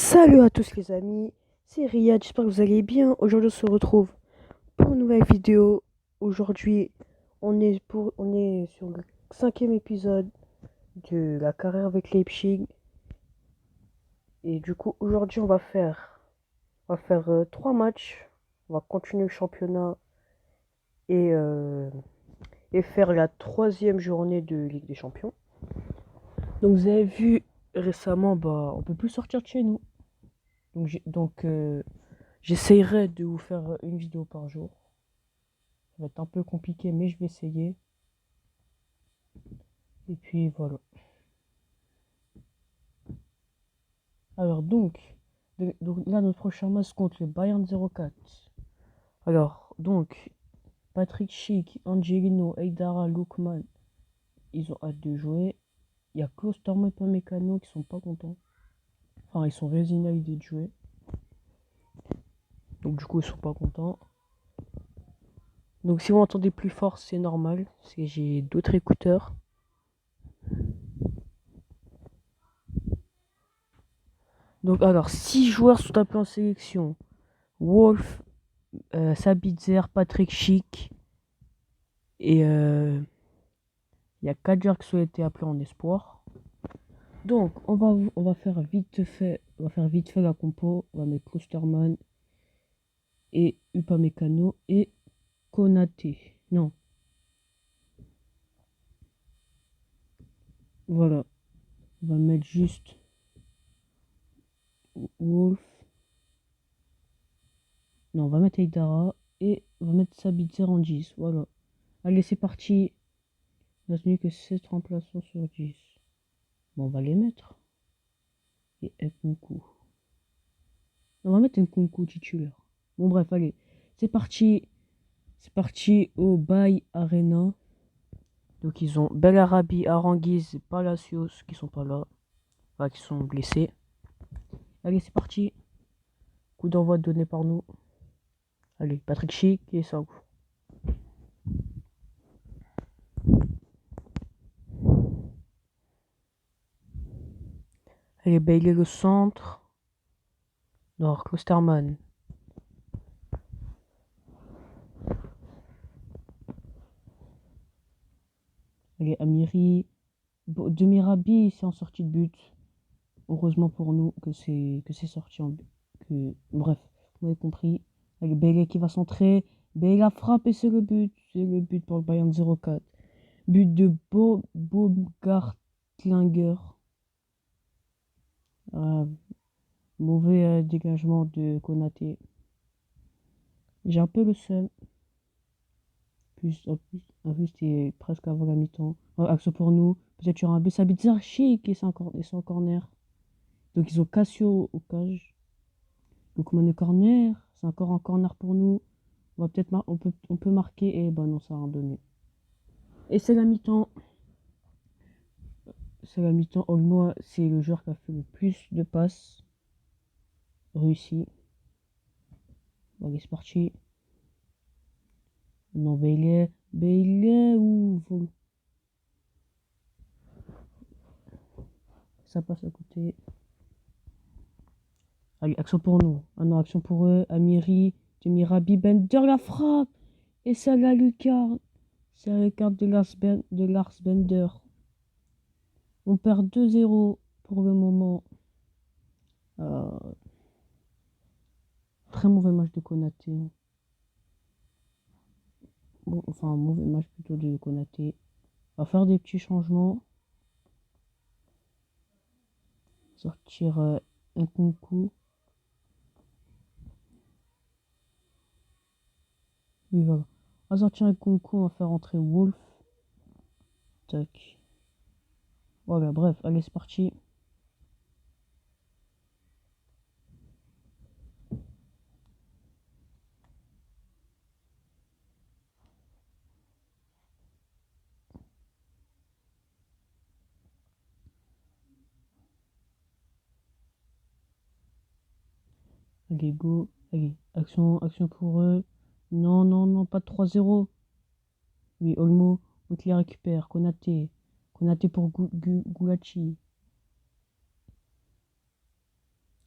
Salut à tous les amis, c'est Riyad, j'espère que vous allez bien. Aujourd'hui on se retrouve pour une nouvelle vidéo. Aujourd'hui on est sur le cinquième épisode de la carrière avec Leipzig. Et du coup aujourd'hui on va faire 3 matchs. On va continuer le championnat et, euh, et faire la troisième journée de Ligue des Champions. Donc vous avez vu récemment, on peut plus sortir de chez nous. Donc j'essayerai de vous faire une vidéo par jour. Ça va être un peu compliqué, mais je vais essayer. Et puis voilà. Alors donc là, notre prochain match contre le Bayern 04. Alors, donc, Patrick Schick, Angelino, Eidara, Lookman, ils ont hâte de jouer. Il y a Klosterman et Mécano qui sont pas contents. Enfin, ils sont résignés à l'idée de jouer. Donc du coup, ils sont pas contents. Donc si vous entendez plus fort, c'est normal. C'est que j'ai d'autres écouteurs. Donc alors, 6 joueurs sont appelés en sélection. Wolf, Sabitzer, Patrick Schick. Et il y a 4 joueurs qui ont été appelés en espoir. Donc, on va faire vite fait la compo. On va mettre Klosterman et Upamecano et Konaté. Non, voilà. On va mettre juste Wolf. Non, on va mettre Eidara et on va mettre Sabitzer en 10. Voilà. Allez, c'est parti. Il n'a tenu que 7 remplaçants sur 10. Bon, on va les mettre. Et Nkunku. On va mettre Nkunku titulaire. Bon, bref, allez. C'est parti. C'est parti au Bay Arena. Donc ils ont Belarabi, Aranguiz, Palacios qui sont pas là. Enfin, qui sont blessés. Allez, c'est parti. Coup d'envoi donné par nous. Allez, Patrick Schick et ça. Allez, Bailey le centre. Non, Klosterman. Allez, Amiri. Demirabi, c'est en sortie de but. Heureusement pour nous que c'est sorti en but. Bref, vous avez compris. Allez, Bailey qui va centrer. Bailey a frappé, c'est le but. C'est le but pour le Bayern 04. But de Baumgartlinger. Mauvais dégagement de Konaté. J'ai un peu le seum. En plus c'était presque avant la mi-temps. Action pour nous. Peut-être qu'il y aura un but. Ça bizarre chic et c'est en corner. Donc ils ont Cassio au cage. Donc on a le corner. C'est encore un corner pour nous. On peut marquer et bah non, ça a rien donné. Et c'est la mi-temps. C'est la mi-temps. Olmo, c'est le joueur qui a fait le plus de passes réussies. Allez, c'est parti. Non, Bailey ou ça passe à côté. Allez, action pour nous. Ah non, action pour eux. Amiri, Demirabi, Bender la frappe. Et c'est la lucarne. C'est la lucarne de Lars Bender. On perd 2-0 pour le moment. Euh, Très mauvais match de Konaté. Bon, enfin, un mauvais match plutôt de Konaté. On va faire des petits changements. Sortir un concours. Oui, voilà. On va sortir un concours. On va faire entrer Wolf. Tac. Voilà, bref, allez, c'est parti. Allez, go. Allez, action pour eux. Non, non, non, pas de 3-0. Oui, Olmo, on te les récupère. Konaté. Konaté pour Gulachi.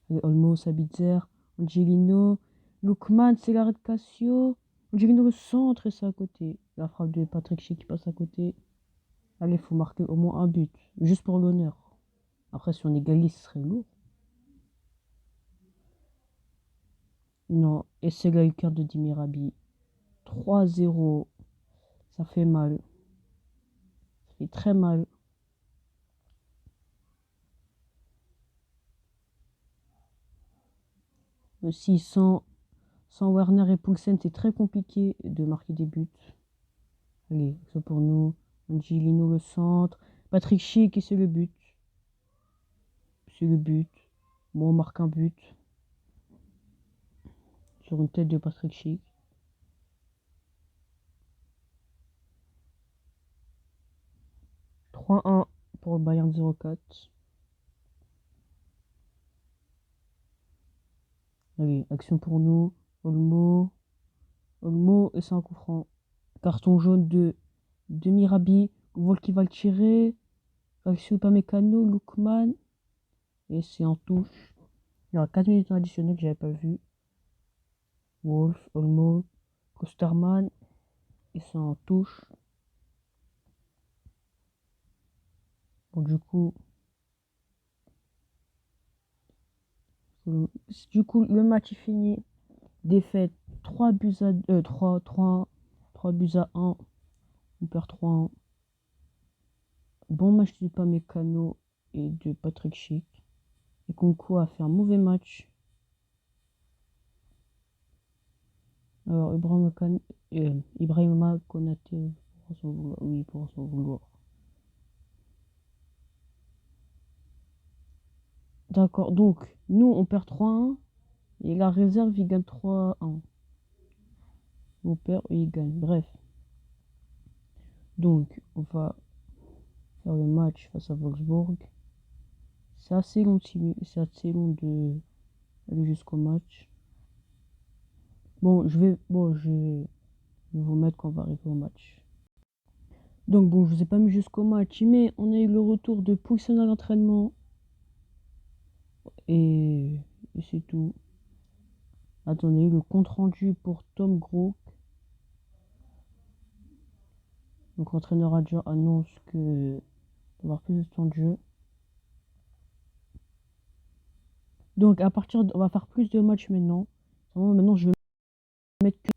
Allez, Olmo, Sabitzer, Angelino, Lookman, c'est l'arrêt de Cassio. Angelino le centre et c'est à côté. La frappe de Patrick Schick qui passe à côté. Allez, il faut marquer au moins un but. Juste pour l'honneur. Après, si on égalise, ce serait lourd. Non, et c'est la lucarne de Dimirabi. 3-0. Ça fait mal. Ça fait très mal. Aussi, sans Werner et Poulsen, c'est très compliqué de marquer des buts. Allez, ça pour nous. Angelino le centre. Patrick Schick et c'est le but. C'est le but. Bon, on marque un but. Sur une tête de Patrick Schick. 3-1 pour le Bayern 04. Allez, action pour nous. Olmo. Olmo et c'est un coup franc. Carton jaune de Mirabi. Vol qui va le tirer. Action pas Mécano. Lookman. Et c'est en touche. Il y aura 4 minutes additionnelles, j'avais pas vu. Wolf, Olmo, Kosterman. Et c'est en touche. Bon, le match est fini. Défaite 3 buts à 3 buts à 1. On perd 3-1. Bon match de Pamecano et de Patrick Schick. Et Kunku a fait un mauvais match. Alors Ibrahima Konaté pour s'en vouloir. Oui, pour s'en vouloir. D'accord, donc nous on perd 3-1 et la réserve il gagne 3-1. On perd et il gagne. Bref. Donc on va faire le match face à Wolfsburg. C'est assez long, c'est assez long de aller jusqu'au match. Je vais vous mettre quand on va arriver au match. Donc bon, je vous ai pas mis jusqu'au match, mais on a eu le retour de Poulsen à l'entraînement. Et c'est tout. Attendez, le compte rendu pour Tom Gros. Donc l'entraîneur adjoint annonce que va y avoir plus de temps de jeu. Donc on va faire plus de matchs maintenant. Maintenant je vais mettre que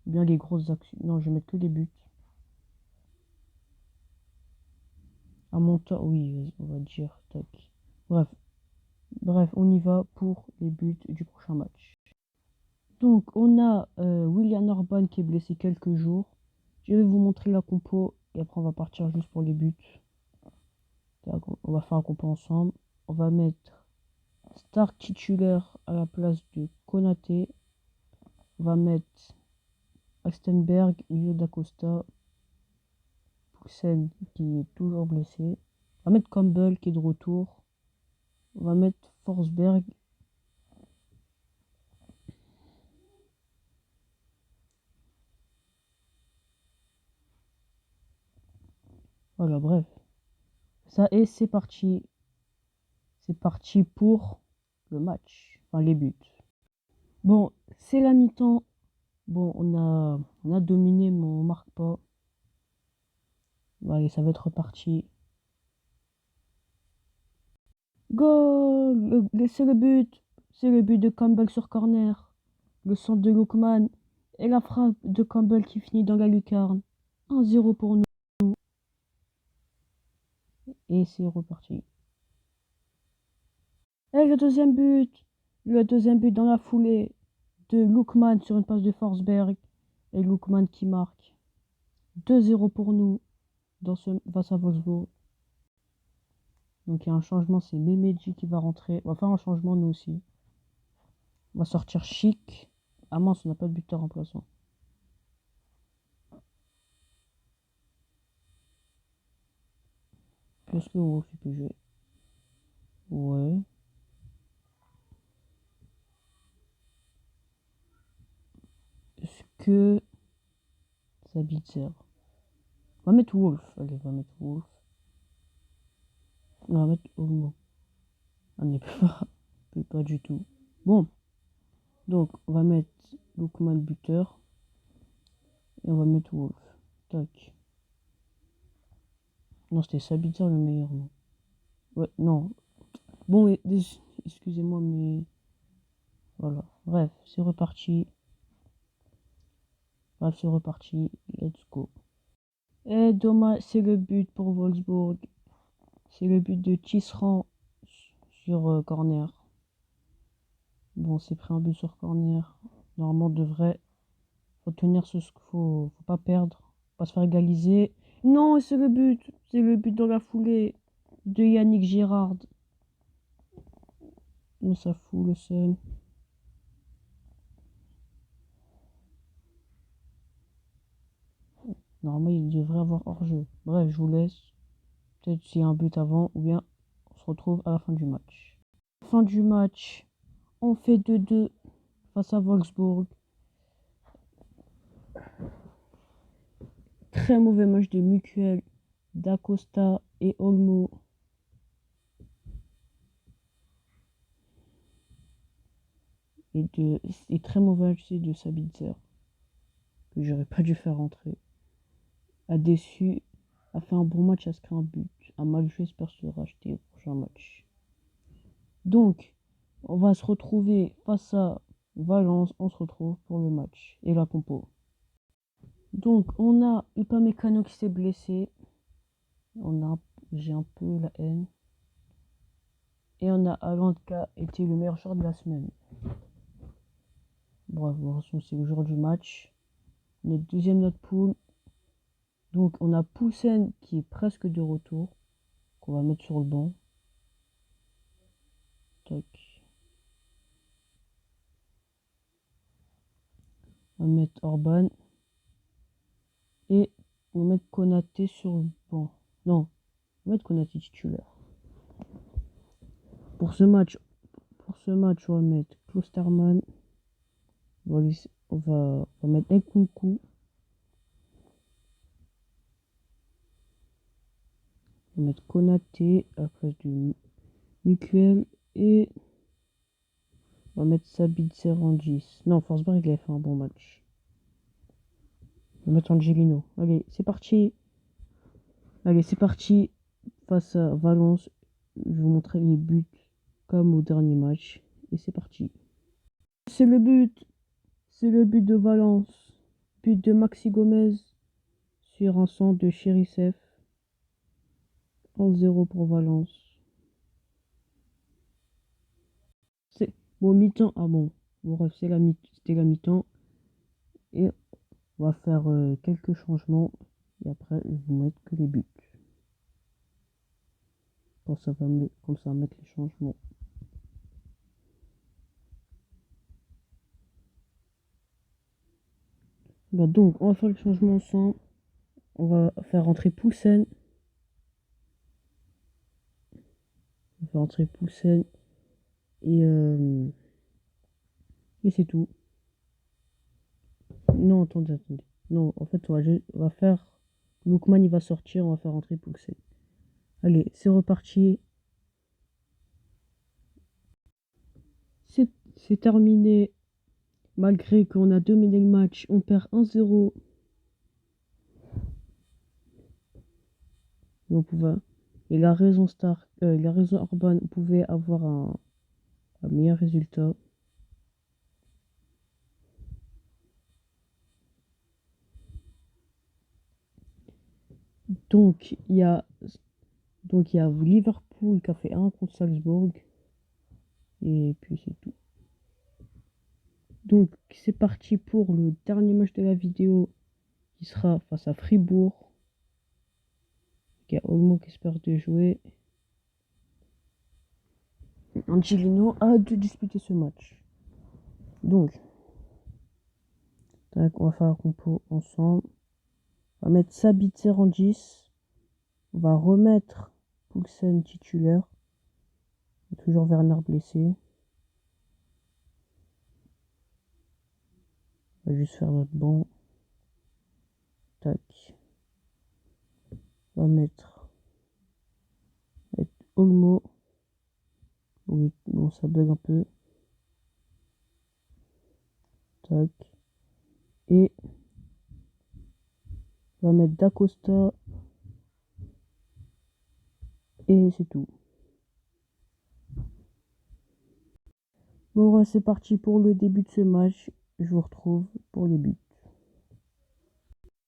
bien les grosses actions. Non, je vais mettre que les buts. À mon temps, oui, on va dire. Tac. Bref. Bref, on y va pour les buts du prochain match. Donc on a William Orban qui est blessé quelques jours. Je vais vous montrer la compo et après on va partir juste pour les buts. On va faire un compo ensemble. On va mettre Stark titulaire à la place de Konaté. On va mettre Astenberg, Nio d'Acosta, Poulsen qui est toujours blessé. On va mettre Campbell qui est de retour. On va mettre Forsberg. Voilà, bref. Ça et c'est parti. C'est parti pour le match. Enfin, les buts. Bon, c'est la mi-temps. Bon, on a dominé, mais on marque pas. Allez, ça va être reparti. Goal! C'est le but! C'est le but de Campbell sur corner. Le centre de Lookman. Et la frappe de Campbell qui finit dans la lucarne. 1-0 pour nous. Et c'est reparti. Et le deuxième but! Le deuxième but dans la foulée de Lookman sur une passe de Forsberg. Et Lookman qui marque. 2-0 pour nous face à Wolfsburg. Donc il y a un changement, c'est Memedji qui va rentrer. On va faire un changement nous aussi. On va sortir Chic. Ah mince, on n'a pas de buteur remplaçant. Est-ce que Wolf il peut jouer? Ouais. Est-ce que Sabitzer? On va mettre Wolf. Allez, on va mettre Wolf. On va mettre Olmo. On est pas. Pas du tout. Bon, donc on va mettre Lookman buteur. Et on va mettre Wolf. Tac. Non, c'était Sabitzer le meilleur, non. Ouais, non. Bon, excusez-moi, mais voilà. Bref, c'est reparti. Let's go. Et dommage, c'est le but pour Wolfsburg. C'est le but de Tisserand sur corner. Bon, c'est pris un but sur corner. Normalement, on devrait. Faut tenir faut pas perdre. Pas se faire égaliser. Non, c'est le but. C'est le but dans la foulée de Yannick Girard. Mais ça fout le seul. Normalement, il devrait avoir hors-jeu. Bref, je vous laisse. Peut-être s'il y a un but avant, ou bien on se retrouve à la fin du match. Fin du match, on fait 2-2 face à Wolfsburg. Très mauvais match de Mutuel, d'Acosta et Olmo. Et très mauvais match aussi de Sabitzer, que j'aurais pas dû faire rentrer. A déçu, a fait un bon match, a inscrit un but. A mal joué, espère se racheter au prochain match. Donc, on va se retrouver face à Valence. On se retrouve pour le match et la compo. Donc, on a Upamecano qui s'est blessé. J'ai un peu la haine. Et on a Haaland qui a été le meilleur joueur de la semaine. Bref, c'est le jour du match. On est deuxième de notre poule. Donc, on a Poulsen qui est presque de retour. Qu'on va mettre sur le banc. Tac. On va mettre Orban. Et on va mettre Konaté sur le banc. Non, on va mettre Konaté titulaire. Pour ce match, on va mettre Klosterman. On va mettre Nkunku. On va mettre Konaté à la place du Mutuel. Et on va mettre Sabitzer en 10. Non, Forsberg, il avait fait un bon match. On va mettre Angelino. Allez, c'est parti. Face à Valence, je vais vous montrer les buts comme au dernier match. Et c'est parti. C'est le but. C'est le but de Valence. But de Maxi Gomez sur un centre de Cherisev. 1-0 pour Valence. C'est bon, mi-temps. Ah bon. Bref, c'était la mi-temps. Et on va faire quelques changements. Et après, je vais vous mettre que les buts. Comme ça va mettre les changements. Bah donc, on va faire le changement ensemble. On va faire rentrer Poulsen. Et, et c'est tout. Non, attendez. Non, en fait, on va faire. Lookman, il va sortir, on va faire rentrer Poulsen. Allez, c'est reparti. C'est terminé. Malgré qu'on a dominé le match, on perd 1-0. On pouvait, et la raison Orban pouvait avoir un meilleur résultat. Donc il y a Liverpool qui a fait 1 contre Salzbourg. Et puis c'est tout. Donc c'est parti pour le dernier match de la vidéo qui sera face à Fribourg. Il y a Olmo qui espère de jouer. Angelino a de disputer ce match. Donc, on va faire un compo ensemble. On va mettre Sabitzer en 10. On va remettre Poulsen titulaire. Toujours Werner blessé. On va juste faire notre banc. Tac. On va mettre Olmo. Oui, bon, ça bug un peu. Tac. Et on va mettre Dacosta. Et c'est tout. Bon, ouais, c'est parti pour le début de ce match. Je vous retrouve pour les buts.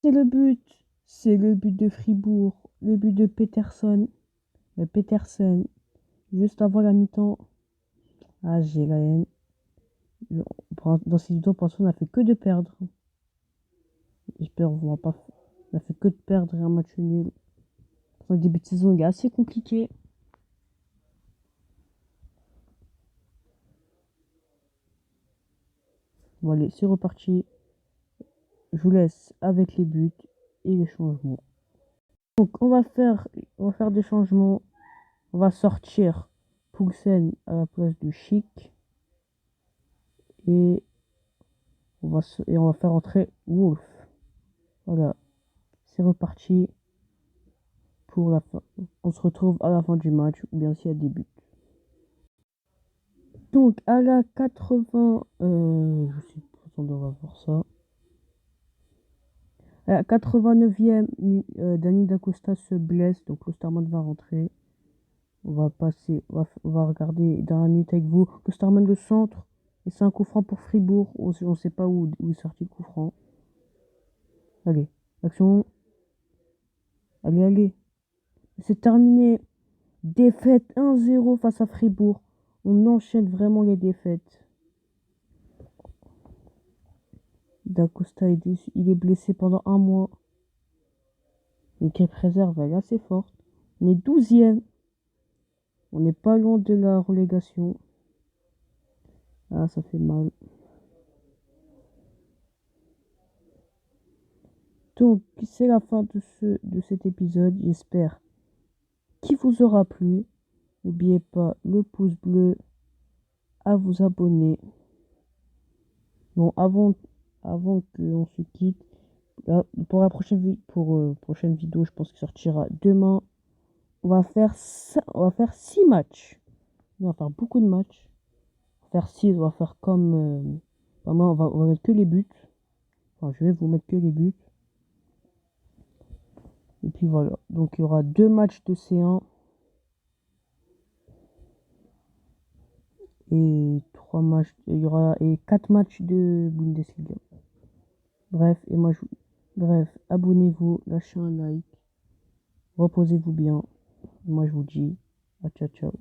C'est le but. C'est le but de Fribourg. Le but de Peterson. Petersen. Juste avant la mi-temps. Ah, j'ai la haine. Dans ces vidéos, pour l'instant, on n'a fait que de perdre. J'espère qu'on va pas. On a fait que de perdre et un match nul. Le début de saison, il est assez compliqué. Bon, allez, c'est reparti. Je vous laisse avec les buts et les changements. Donc, on va faire des changements. On va sortir Poulsen à la place de Chic. Et on va faire entrer Wolf. Voilà, c'est reparti pour la fin. On se retrouve à la fin du match, ou bien s'il y a des buts. Donc, à la 80... je sais pas, on va voir ça. À la 89e, Dani Dacosta se blesse, donc Klosterman va rentrer. On va passer, on va regarder dans la minute avec vous. Klosterman le centre, et c'est un coup franc pour Fribourg. On ne sait pas où est sorti le coup franc. Allez, action. Allez, allez. C'est terminé. Défaite 1-0 face à Fribourg. On enchaîne vraiment les défaites. Dacosta il est blessé pendant un mois. L'équipe réserve elle est assez forte. On est 12e. On n'est pas loin de la relégation. Ah, ça fait mal. Donc, c'est la fin de cet épisode. J'espère qu'il vous aura plu. N'oubliez pas le pouce bleu, à vous abonner. Bon, avant qu'on se quitte, là, pour la prochaine vidéo, je pense qu'il sortira demain. On va faire 6 matchs. On va faire beaucoup de matchs. On va faire 6, on va faire comme... moi, on va mettre que les buts. Enfin, je vais vous mettre que les buts. Et puis voilà. Donc, il y aura 2 matchs de C1. Et 3 matchs... Il y aura 4 matchs de Bundesliga. Bref, Bref, abonnez-vous, lâchez un like. Reposez-vous bien. Moi, je vous dis à ciao, ciao.